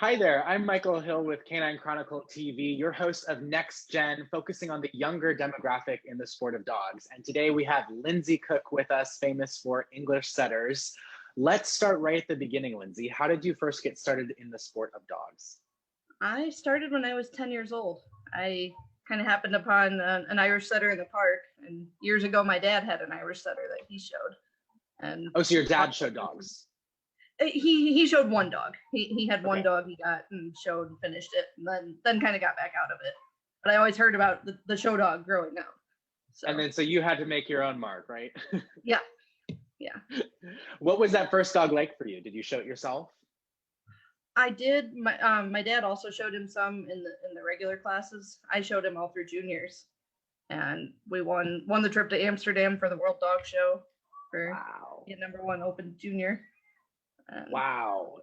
Hi there, I'm Michael Hill with Canine Chronicle TV, your host of NextGen, focusing on the younger demographic in the sport of dogs. And today we have Lindsey Cook with us, famous for English setters. Let's start right at the beginning, Lindsey. How did you first get started in the sport of dogs? I started when I was 10 years old. I kind of happened upon an Irish setter in the park, and years ago my dad had an Irish setter that he showed. And oh, so your dad showed dogs? He showed one dog. He had one dog he got and showed and finished it, and then kind of got back out of it. But I always heard about the show dog growing up. So. And then so you had to make your own mark, right? Yeah. What was that first dog like for you? Did you show it yourself? I did. My dad also showed him some in the regular classes. I showed him all through juniors, and we won the trip to Amsterdam for the World Dog Show for the #1 Open Junior. Wow.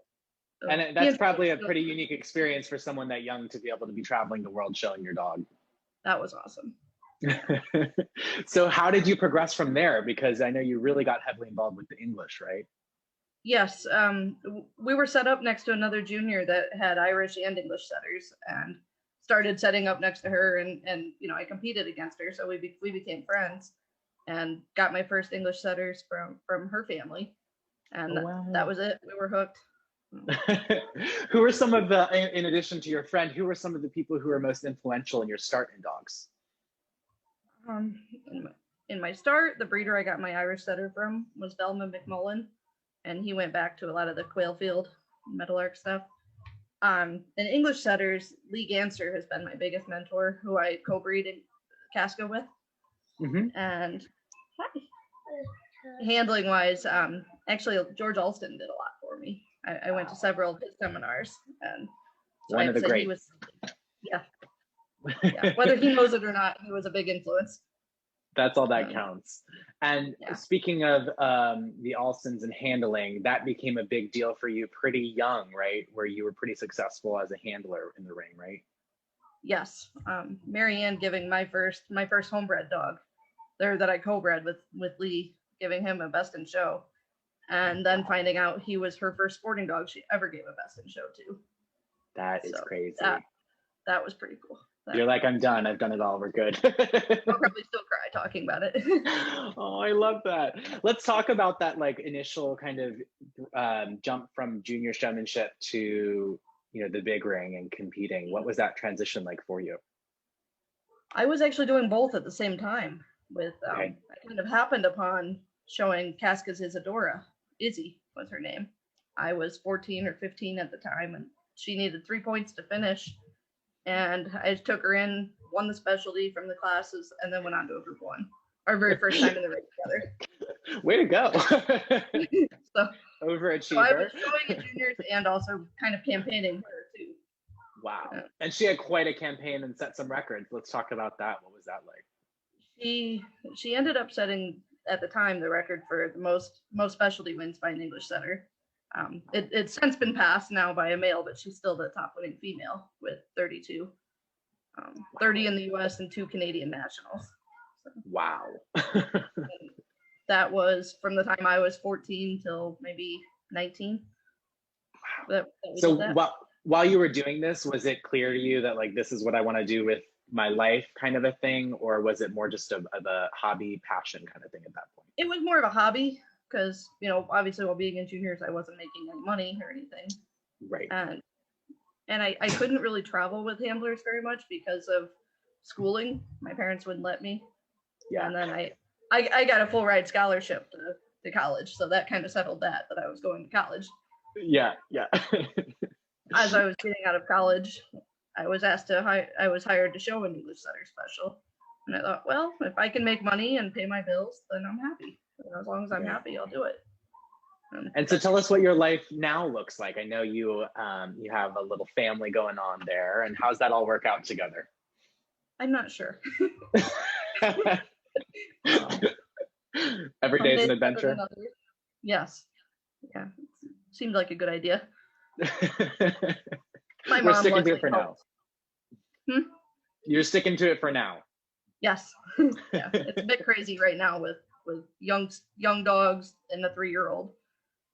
And that's probably a pretty unique experience for someone that young to be able to be traveling the world showing your dog. That was awesome. So how did you progress from there? Because I know you really got heavily involved with the English, right? Yes. We were set up next to another junior that had Irish and English setters, and started setting up next to her, and I competed against her, so we became friends, and got my first English setters from her family. And that was it. We were hooked. Who were some of the, in addition to your friend, who were some of the people who were most influential in your start in dogs? In my start, the breeder I got my Irish setter from was Velma McMullen, and he went back to a lot of the Quailfield, Meadowlark stuff. In English setters, Lee Ganser has been my biggest mentor, who I co-breed in Kaska with. And handling wise, actually George Alston did a lot for me. I went to several of his seminars, and so one of the greats. Yeah, whether he knows it or not, he was a big influence. That's all that counts. And speaking of the Alstons and handling, that became a big deal for you pretty young, right? Where you were pretty successful as a handler in the ring, right? Yes. Marianne giving my first homebred dog there that I co-bred with Lee, giving him a best in show, and then finding out he was her first sporting dog she ever gave a best in show to. That is crazy. That was pretty cool. You're like, I'm done. I've done it all. We're good. I'll probably still cry talking about it. Oh, I love that. Let's talk about that initial kind of jump from junior showmanship to the big ring and competing. What was that transition like for you? I was actually doing both at the same time. I kind of happened upon showing Kaska's Isadora. Izzy was her name. I was 14 or 15 at the time, and she needed 3 points to finish. And I just took her in, won the specialty from the classes, and then went on to a group one. Our very first time in the ring together. Way to go. So overachiever. So I was showing at juniors and also kind of campaigning her too. Wow. And she had quite a campaign and set some records. Let's talk about that. What was that like? She ended up setting at the time the record for the most specialty wins by an English setter. It's since been passed now by a male, but she's still the top winning female with 32. 30 in the US and 2 Canadian nationals. So, wow. That was from the time I was 14 till maybe 19. Wow. So while you were doing this, was it clear to you that this is what I want to do with my life kind of a thing, or was it more just of a hobby passion kind of thing at that point? It was more of a hobby because obviously while being in juniors I wasn't making any money or anything, right? And I couldn't really travel with handlers very much because of schooling. My parents wouldn't let me. And then I got a full ride scholarship to college, so that kind of settled that I was going to college. Yeah. As I was getting out of college, I was hired to show an English setter special, and I thought, well, if I can make money and pay my bills, then I'm happy. As long as I'm happy, I'll do it. And so tell us what your life now looks like. I know you have a little family going on there, and how's that all work out together? I'm not sure. Every day is an adventure. Yes. Yeah. Seemed like a good idea. My We're mom sticking to luckily it for now. Hmm? You're sticking to it for now. Yes. Yeah. It's a bit crazy right now with young dogs and a 3-year-old.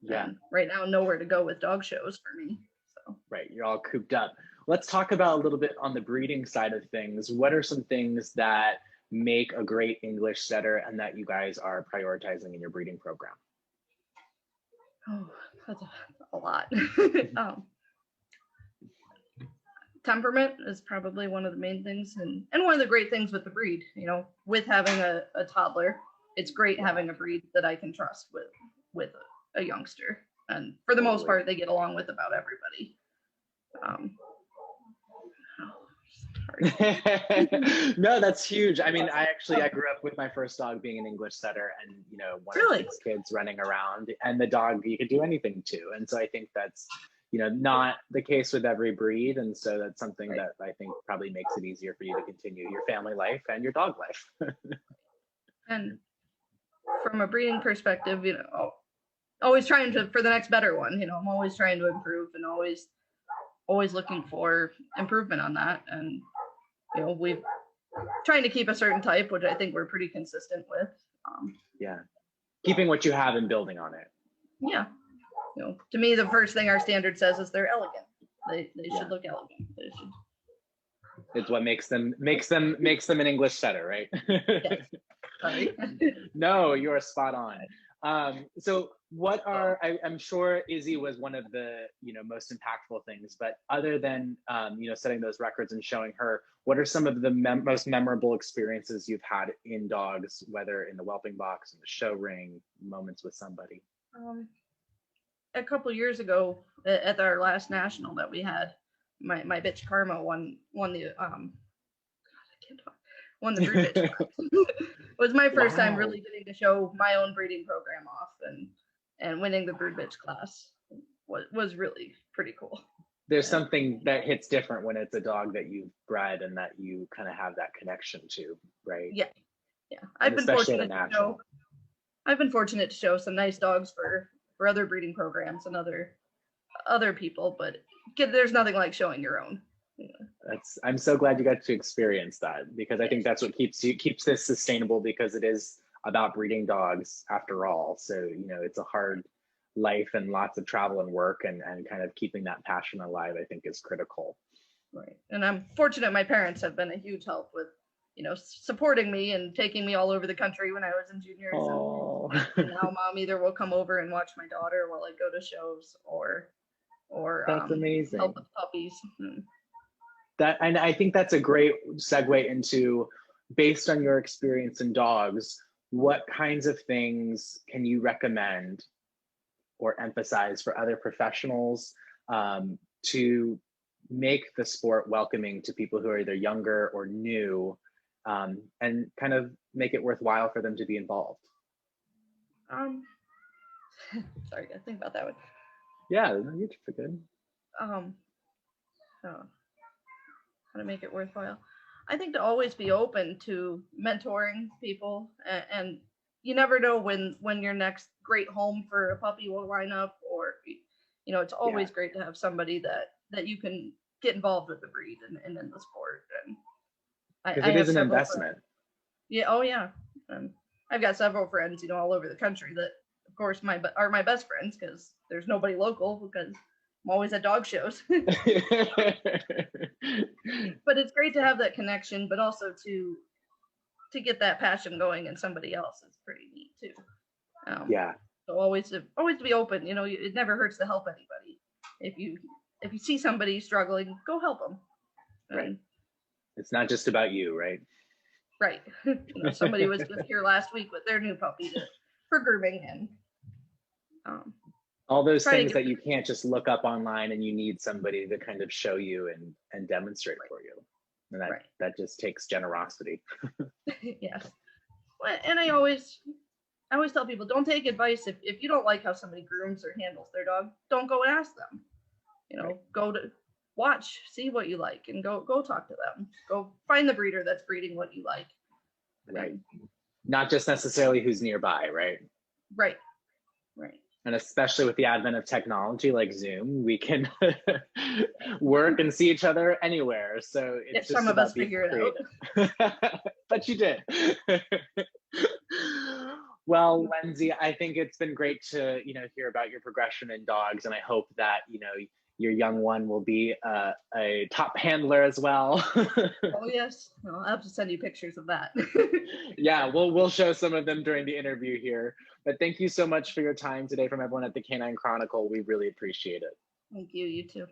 Yeah. And right now, nowhere to go with dog shows for me. So. Right. You're all cooped up. Let's talk about a little bit on the breeding side of things. What are some things that make a great English setter and that you guys are prioritizing in your breeding program? Oh, that's a lot. Temperament is probably one of the main things, and one of the great things with the breed, with having a toddler, it's great having a breed that I can trust with a youngster, and for the most part they get along with about everybody. No, that's huge. I mean, I grew up with my first dog being an English setter, and one of 6 kids running around, and the dog you could do anything to. And so I think that's not the case with every breed, and so that's something that I think probably makes it easier for you to continue your family life and your dog life. And from a breeding perspective, always trying for the next better one. I'm always trying to improve and always looking for improvement on that. And we've trying to keep a certain type, which I think we're pretty consistent with. Yeah, keeping what you have and building on it. Yeah, to me, the first thing our standard says is they're elegant. They should look elegant. They should. It's what makes them an English setter, right? Yes. Sorry. No, you're spot on. So what I'm sure Izzy was one of the most impactful things, but other than setting those records and showing her, what are some of the most memorable experiences you've had in dogs, whether in the whelping box, in the show ring, moments with somebody? A couple years ago at our last national that we had, my bitch Karma won the won the brood bitch class. It was my first time really getting to show my own breeding program off, and winning the brood bitch class was really pretty cool. There's something that hits different when it's a dog that you've bred and that you kind of have that connection to, right? Yeah. I've been fortunate to show some nice dogs for other breeding programs and other people, but there's nothing like showing your own. I'm so glad you got to experience that, because I think that's what keeps this sustainable, because it is about breeding dogs after all. So it's a hard life and lots of travel and work, and kind of keeping that passion alive, I think, is critical. Right. And I'm fortunate my parents have been a huge help with supporting me and taking me all over the country when I was in juniors. And now mom either will come over and watch my daughter while I go to shows, or that's amazing. Help with puppies. And I think that's a great segue into, based on your experience in dogs, what kinds of things can you recommend or emphasize for other professionals to make the sport welcoming to people who are either younger or new, and kind of make it worthwhile for them to be involved? Sorry, I gotta think about that one. Yeah, you're good. How to make it worthwhile? I think to always be open to mentoring people, and you never know when your next great home for a puppy will line up, or it's always great to have somebody that you can get involved with the breed and in the sport. And because it is an investment. Yeah. Oh yeah. I've got several friends all over the country that of course are my best friends, because there's nobody local, because I'm always at dog shows. But it's great to have that connection, but also to get that passion going in somebody else is pretty neat too. So always to be open. It never hurts to help anybody. If you see somebody struggling, go help them. Right. It's not just about you, right? Right. Somebody was just here last week with their new puppy for grooming, and all those things that you can't just look up online, and you need somebody to kind of show you and demonstrate for you. And that just takes generosity. Yes. And I always tell people, don't take advice if you don't like how somebody grooms or handles their dog. Don't go and ask them. Go to watch, see what you like, and go talk to them. Go find the breeder that's breeding what you like. Right. Not just necessarily who's nearby, right? Right. Right. And especially with the advent of technology like Zoom, we can work and see each other anywhere. So it's If just some of us about being figure it creative. But you did. Well, Lindsey, I think it's been great to, hear about your progression in dogs, and I hope that, your young one will be a top handler as well. Oh yes, I'll have to send you pictures of that. Yeah, we'll show some of them during the interview here. But thank you so much for your time today from everyone at the Canine Chronicle. We really appreciate it. Thank you. You too.